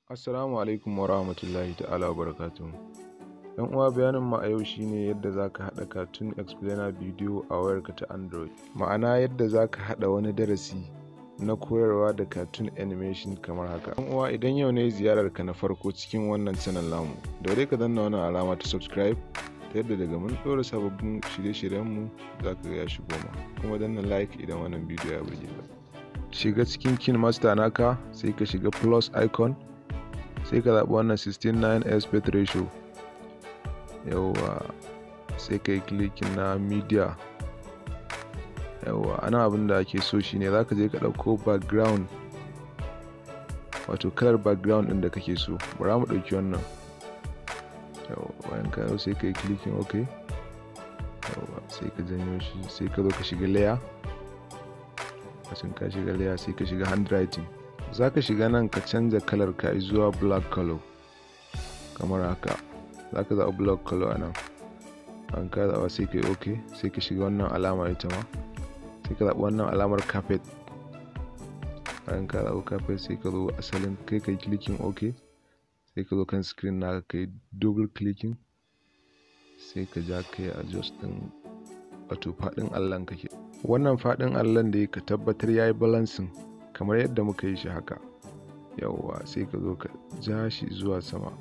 Assalamu alaikum wa rahmatullahi ta'ala wa barakatuhu. Yan uwa, bayanin mu a yau shine yadda zaka haɗa cartoon explainer video a wayarka ta Android. Ma'ana yadda zaka haɗa wani darasi na koyarwa da cartoon animation kamar haka. Yan uwa, idan yau ne ziyarar ka na farko cikin wannan channel namu, daure ka danna wannan alama ta subscribe ta yadda daga mun ɗora sababbin shirye-shiryen mu zaka ga ya shigo ma. Kuma danna like idan wannan bidiyo ya burge ka. Shiga cikin KineMaster naka, sai ka shiga plus icon, sai ka zaɓi wannan 16:9 aspect ratio. Yawwa, sai ka yi clicking na media. Yawwa, ana abin da ake so shine zaka je ka ɗauko background, wato kalar background ɗin da kake so. Bara mu ɗauki wannan. Yawwa, bayan ka zo sai ka yi clicking OK. Yawwa, sai ka janyo shi, sai ka zo ka shiga layer. Bacin ka shiga layer sai ka shiga handwriting. Za ka shiga nan ka canza kalar ka zuwa black color kamar haka. Za ka zaɓi black color a nan. An ka zaɓa sai ka yi OK, sai ka shiga wannan alama ita ma, sai ka zaɓi wannan alamar carpet. Bayan ka zaɓi carpet sai ka zo asalin kai ka yi clicking OK, sai ka zo kan screen naka ka yi double clicking, sai ka ja ka yi adjust ɗin wato faɗin allon kake. Wannan faɗin allon da ka tabbatar ya yi balancing kamar yadda muka yi shi haka. Yawwa, sai ka zo ka ja shi zuwa sama,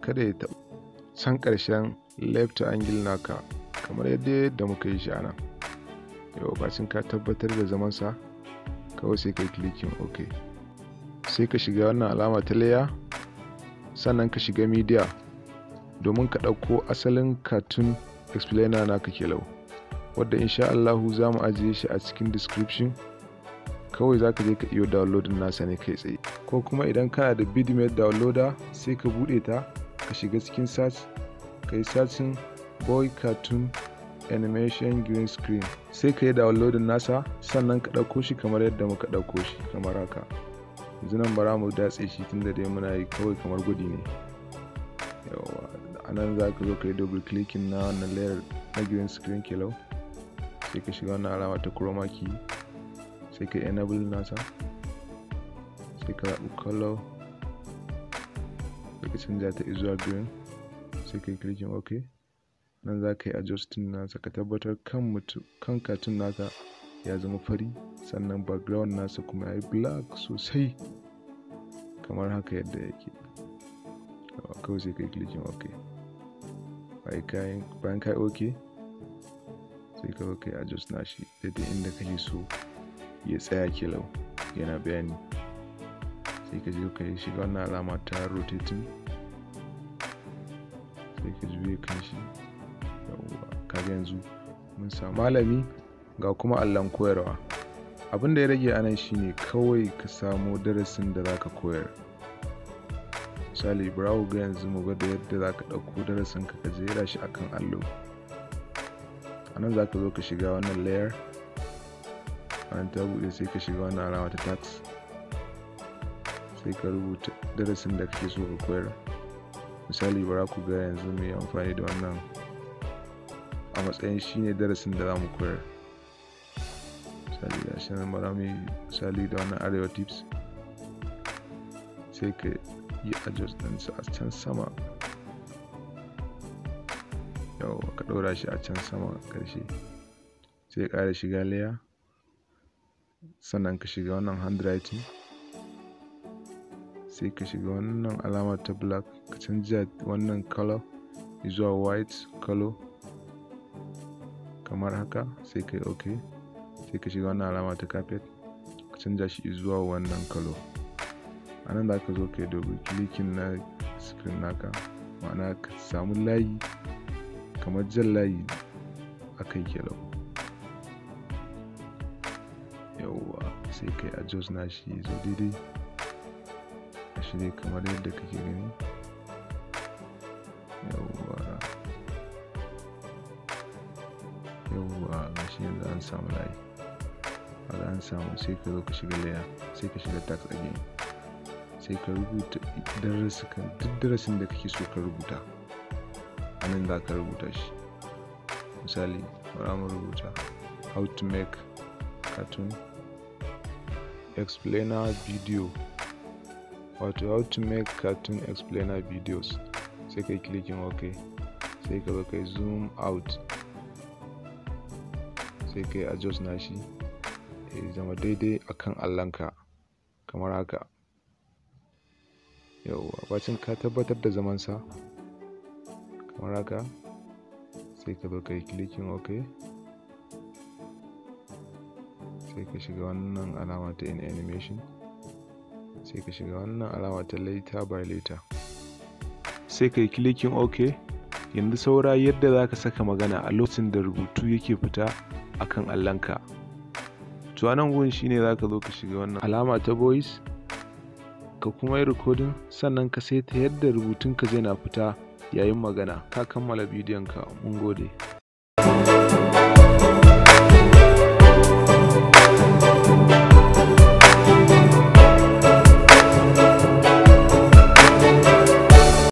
kada ya taɓa can ƙarshen left angle naka kamar yadda muka yi shi a nan. Yawwa, bacin ka tabbatar da zamansa kawai sai ka yi clicking OK. Sai ka shiga wannan alama ta layer, sannan ka shiga media domin ka ɗauko asalin cartoon explainer naka kelau, wadda insha Allahu za mu ajiye shi a cikin description. Kawai za ka je ka iyo downloading nasa ne kai tsaye, ko kuma idan kana da bitmap downloader sai ka buɗe ta, ka shiga cikin search, ka yi searching boy cartoon animation green screen, sai ka yi downloading nasa, sannan ka ɗauko shi kamar yadda muka ɗauko shi kamar haka. Yanzu nan bara mu datse shi tunda dai muna yi kawai kamar gudi ne. Yawwa, a nan za ka zo ka yi double clicking na wannan layer na green screen kelau, sai ka shiga wannan alama ta chroma key, sai ka enable nasa, sai ka zaɓi color, sai ka canja ta zuwa green, sai ka yi clicking OK. Nan za ka yi adjusting nasa, ka tabbatar kan cartoon naka ya zama fari, sannan background nasa kuma ya yi black sosai kamar haka yadda yake. Kawai sai ka yi clicking OK. Bayan ka yi OK, sai ka zo ka yi adjust nashi daidai inda kake so ya tsaya kelau yana bayani. Sai ka je ka yi shiga wannan alama ta rotating, sai ka juye kan shi. Yawwa, kaga yanzu mun samu malami ga kuma allon koyarwa. Abin da ya rage anan shine kawai ka samo darasin da zaka koyar. Misali, bara ku ga yanzu mu ga da yadda zaka ɗauko darasin ka jera shi akan allo. Anan zaka zo ka shiga wannan layer, bayan ta buɗe sai ka shiga wannan alama ta tax, sai ka rubuta darasin da kake so ka koyar. Misali, bara ku ga yanzu mu yi amfani da wannan a matsayin shine darasin da za mu koyar. Misali, ga shi nan bara mu yi misali da wannan Arewa tips, sai ka yi adjust ɗinsa a can sama. Yawwa, ka ɗora shi a can sama ƙarshe, sai ka ƙara shiga layer, sannan ka shiga wannan handwriting, sai ka shiga wannan alama ta black, ka canja wannan color zuwa white color kamar haka, sai ka yi OK. Sai ka shiga wannan alama ta carpet, ka canja shi zuwa wannan color. A nan za ka zo ka yi double clicking na screen naka, ma'ana ka samu layi kamar jan layi a kai kelau. Yawwa, sai ka yi adjust na shi zo daidai a shi dai kamar yadda kake gani. Yawwa, ga shi yanzu an samu layi. Haka an samu, sai ka zo ka shiga layer, sai ka shiga tax again, sai ka rubuta duk darasin da kake so ka rubuta. A nan za ka rubuta shi. Misali, bara mu rubuta how to make cartoon explainer video wato how to make cartoon explainer videos. Sai kai clicking OK, sai ka zo kai zoom out, sai kai adjust nashi ya zama daidai akan allonka kamar haka. Yauwa, bacin ka tabbatar da zamansa kamar haka, sai ka zo kai clicking OK, sai ka shiga wannan alama ta in animation, sai ka shiga wannan alama ta later by later, sai ka yi clicking OK. Yanzu saura yadda za ka saka magana a lokacin da rubutu yake fita akan allonka. To a nan gun shine za ka zo ka shiga wannan alama ta voice, ka kuma yi recording, sannan ka saita yadda rubutunka zai na fita yayin magana. Ka kammala bidiyon ka. Mun gode.